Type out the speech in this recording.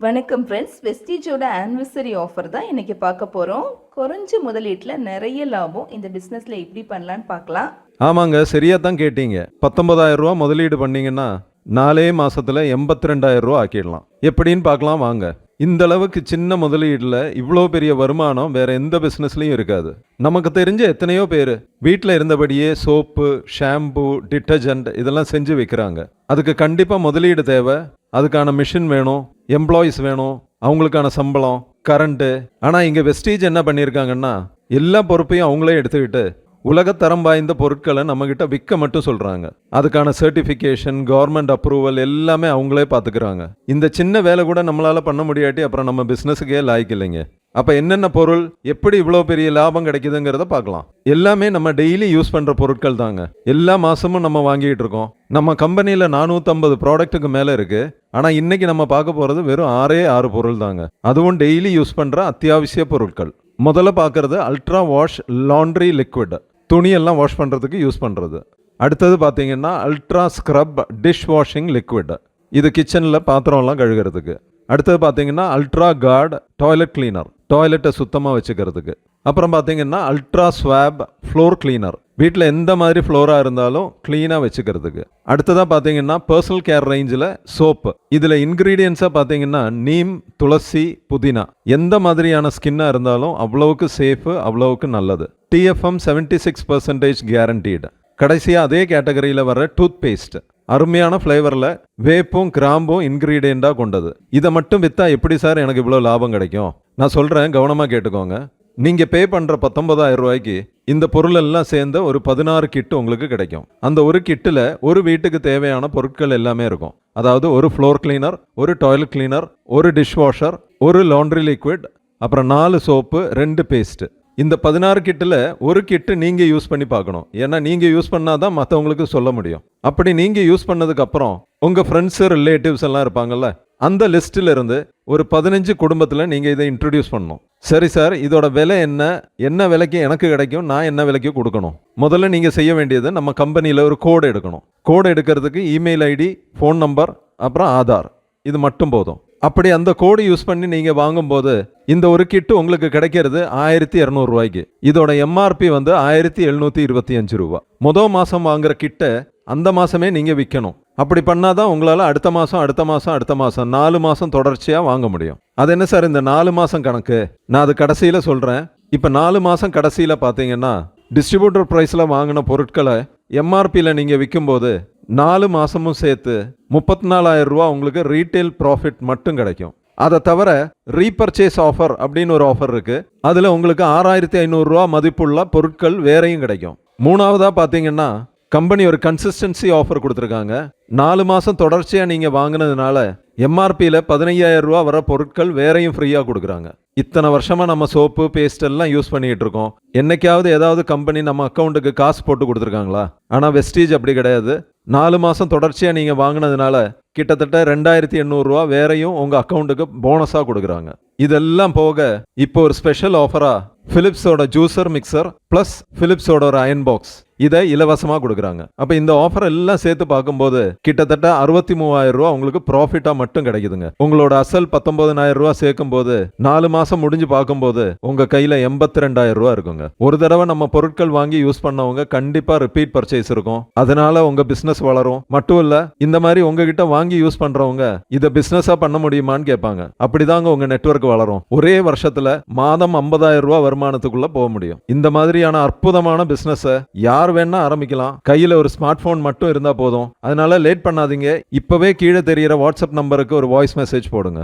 வணக்கம் friends, வெஸ்டீஜோட anniversary offer தான் இன்றைக்கி பார்க்க போகிறோம். குறைஞ்ச முதலீட்டில் நிறைய லாபம். இந்த பிஸ்னஸில் எப்படி பண்ணலான்னு பார்க்கலாம். ஆமாங்க, சரியாக தான் கேட்டீங்க. 19,000 ரூபா முதலீடு பண்ணீங்கன்னா 4 மாதத்தில் 82,000 ரூபா ஆக்கிடலாம். எப்படின்னு பார்க்கலாம் வாங்க. இந்த அளவுக்கு சின்ன முதலீடில் இவ்வளோ பெரிய வருமானம் வேற எந்த பிஸ்னஸ்லையும் இருக்காது. நமக்கு தெரிஞ்ச எத்தனையோ பேர் வீட்டில் இருந்தபடியே சோப்பு, ஷாம்பு, டிட்டர்ஜென்ட் இதெல்லாம் செஞ்சு வைக்கிறாங்க. அதுக்கு கண்டிப்பாக முதலீடு தேவை. அதுக்கான மிஷின் வேணும், எம்ப்ளாயீஸ் வேணும், அவங்களுக்கான சம்பளம், கரண்ட்டு. ஆனால் இங்கே வெஸ்டீஜ் என்ன பண்ணியிருக்காங்கன்னா எல்லா பொறுப்பையும் அவங்களே எடுத்துக்கிட்டு உலகத்தரம் வாய்ந்த பொருட்களை நம்மக்கிட்ட விற்க மட்டும் சொல்கிறாங்க. அதுக்கான சர்டிஃபிகேஷன், கவர்மெண்ட் அப்ரூவல் எல்லாமே அவங்களே பார்த்துக்கிறாங்க. இந்த சின்ன வேலை கூட நம்மளால் பண்ண முடியாட்டி அப்புறம் நம்ம பிஸ்னஸுக்கே லாய்க்கு இல்லைங்க. அப்போ என்னென்ன பொருள், எப்படி இவ்வளோ பெரிய லாபம் கிடைக்குதுங்கிறத பார்க்கலாம். எல்லாமே நம்ம டெய்லி யூஸ் பண்ணுற பொருட்கள் தாங்க. எல்லா மாதமும் நம்ம வாங்கிட்டு இருக்கோம். நம்ம கம்பெனியில் 450 ப்ராடக்ட்டுக்கு மேலே இருக்குது. ஆனால் இன்றைக்கி நம்ம பார்க்க போகிறது வெறும் 6 பொருள் தாங்க. அதுவும் டெய்லி யூஸ் பண்ணுற அத்தியாவசிய பொருட்கள். முதல்ல பார்க்குறது அல்ட்ரா வாஷ் லாண்ட்ரி லிக்விட், துணியெல்லாம் வாஷ் பண்ணுறதுக்கு யூஸ் பண்ணுறது. அடுத்தது பார்த்தீங்கன்னா ultra scrub dish washing liquid, இது கிச்சனில் பாத்திரம்லாம் கழுகிறதுக்கு. அடுத்தது பார்த்தீங்கன்னா அல்ட்ரா கார்டு டாய்லெட் கிளீனர், டாய்லெட்டை சுத்தமாக வச்சுக்கிறதுக்கு. அப்புறம் பார்த்தீங்கன்னா அல்ட்ரா ஸ்வாப் ஃப்ளோர் கிளீனர், வீட்டில் எந்த மாதிரி ஃப்ளோராக இருந்தாலும் க்ளீனாக வச்சுக்கிறதுக்கு. அடுத்ததாக பார்த்தீங்கன்னா பர்சனல் கேர் ரேஞ்சில் சோப்பு. இதில் இன்க்ரீடியன்ஸாக பார்த்தீங்கன்னா நீம், துளசி, புதினா. எந்த மாதிரியான ஸ்கின்னாக இருந்தாலும் அவ்வளவுக்கு சேஃபு, அவ்வளவுக்கு நல்லது. TFM 76% guaranteed. கடைசியாக அதே கேட்டகரியில் வர டூத் பேஸ்ட், அருமையான ஃப்ளேவரில் வேப்பும் கிராம்பும் இன்க்ரீடியண்ட்டாக கொண்டது. இதை மட்டும் விற்றா எப்படி சார் எனக்கு இவ்வளோ லாபம் கிடைக்கும்? நான் சொல்கிறேன், கவனமாக கேட்டுக்கோங்க. நீங்கள் பே பண்ணுற 19,000 ரூபாய்க்கு இந்த பொருள் எல்லாம் சேர்ந்த ஒரு 16 கிட்டு உங்களுக்கு கிடைக்கும். அந்த ஒரு கிட்டில் ஒரு வீட்டுக்கு தேவையான பொருட்கள் எல்லாமே இருக்கும். அதாவது ஒரு ஃப்ளோர் கிளீனர், ஒரு டாய்லெட் கிளீனர், ஒரு டிஷ் வாஷர், ஒரு லாண்ட்ரி லிக்விட், அப்புறம் 4 சோப்பு, 2 பேஸ்ட்டு. இந்த 16 கிட்டில் ஒரு கிட்டு நீங்கள் யூஸ் பண்ணி பார்க்கணும். ஏன்னா நீங்கள் யூஸ் பண்ணால் தான் மற்றவங்களுக்கு சொல்ல முடியும். அப்படி நீங்கள் யூஸ் பண்ணதுக்கப்புறம் உங்கள் ஃப்ரெண்ட்ஸு, ரிலேட்டிவ்ஸ் எல்லாம் இருப்பாங்கல்ல, அந்த லிஸ்ட்டில் இருந்து ஒரு 15 குடும்பத்தில் நீங்கள் இதை இன்ட்ரடியூஸ் பண்ணணும். சரி சார், இதோட விலை என்ன விலைக்கு எனக்கு கிடைக்கும், நான் என்ன விலைக்கு கொடுக்கணும்? முதல்ல நீங்கள் செய்ய வேண்டியது, நம்ம கம்பெனியில் ஒரு கோடு எடுக்கணும். கோடு எடுக்கிறதுக்கு இமெயில் ஐடி, ஃபோன் நம்பர், அப்புறம் ஆதார், இது மட்டும் போதும். அப்படி அந்த கோடு யூஸ் பண்ணி நீங்கள் வாங்கும்போது இந்த ஒரு கிட்டு உங்களுக்கு கிடைக்கிறது 1200 ரூபாய்க்கு. இதோட எம்ஆர்பி வந்து 1725 ரூபா. முதல் மாதம் வாங்குற கிட்ட அந்த மாதமே நீங்கள் விற்கணும். அப்படி பண்ணாதான் உங்களால் அடுத்த மாதம் 4 மாதம் தொடர்ச்சியாக வாங்க முடியும். அது என்ன சார் இந்த 4 மாதம் கணக்கு? நான் அது கடைசியில் சொல்கிறேன். இப்போ 4 மாதம் கடைசியில் பார்த்தீங்கன்னா டிஸ்ட்ரிபியூட்டர் ப்ரைஸில் வாங்கின பொருட்களை எம்ஆர்பியில் நீங்கள் விற்கும்போது 4 மாதமும் சேர்த்து 34,000 ரூபா உங்களுக்கு ரீட்டைல் ப்ராஃபிட் மட்டும் கிடைக்கும். அதை தவிர ரீபர்ச்சேஸ் ஆஃபர் அப்படின்னு ஒரு ஆஃபர் இருக்குது. அதில் உங்களுக்கு 6,500 ரூபா மதிப்புள்ள பொருட்கள் வேறையும் கிடைக்கும். மூணாவதாக பார்த்தீங்கன்னா கம்பெனி ஒரு கன்சிஸ்டன்சி ஆஃபர் கொடுத்துருக்காங்க. 4 மாதம் தொடர்ச்சியாக நீங்கள் வாங்கினதுனால எம்ஆர்பியில் 15,000 ரூபா வர பொருட்கள் வேறையும் ஃப்ரீயாக கொடுக்குறாங்க. இத்தனை வருஷமாக நம்ம சோப்பு, பேஸ்ட் எல்லாம் யூஸ் பண்ணிகிட்டு இருக்கோம். என்னைக்காவது ஏதாவது கம்பெனி நம்ம அக்கௌண்ட்டுக்கு காசு போட்டு கொடுத்துருக்காங்களா? ஆனால் வெஸ்டீஜ் அப்படி கிடையாது. 4 மாதம் தொடர்ச்சியாக நீங்கள் வாங்கினதுனால கிட்டத்தட்ட 2,800 ரூபா வேறையும் உங்கள் அக்கௌண்ட்டுக்கு போனஸாக கொடுக்குறாங்க. இதெல்லாம் போக இப்போ ஒரு ஸ்பெஷல் ஆஃபராக பிலிப்ஸோட ஜூசர் மிக்சர் ப்ளஸ் பிலிப்ஸோட ஒரு அயன் பாக்ஸ் இதை இலவசமாக கொடுக்குறாங்க. அப்போ இந்த ஆஃபர் எல்லாம் சேர்த்து பார்க்கும்போது கிட்டத்தட்ட 63,000 ரூபா உங்களுக்கு ப்ராஃபிட்டாக மட்டும் கிடைக்குதுங்க. உங்களோட அசல் 19,000 ரூபா சேர்க்கும் போது 4 மாதம் முடிஞ்சு பார்க்கும்போது உங்கள் கையில் 82,000 ரூபா இருக்குங்க. ஒரு தடவை நம்ம பொருட்கள் வாங்கி யூஸ் பண்ணவங்க கண்டிப்பாக ரிப்பீட் பர்ச்சேஸ் இருக்கும். அதனால உங்கள் பிஸ்னஸ் வளரும். மட்டும் இல்லை, இந்த மாதிரி உங்ககிட்ட வாங்கி யூஸ் பண்ணுறவங்க இதை பிஸ்னஸாக பண்ண முடியுமான்னு கேட்பாங்க. அப்படிதாங்க உங்கள் நெட்வொர்க் வளரும். ஒரே வருஷத்தில் மாதம் 50,000 ரூபா வருமானத்துக்குள்ள போக முடியும். இந்த மாதிரியான அற்புதமான பிஸ்னஸை யார் வேணா ஆரம்பிக்கலாம். கையில் ஒரு ஸ்மார்ட் போன் மட்டும் இருந்தால் போதும். அதனால லேட் பண்ணாதீங்க. இப்பவே கீழே தெரிகிற வாட்ஸ்அப் நம்பருக்கு ஒரு வாய்ஸ் மெசேஜ் போடுங்க.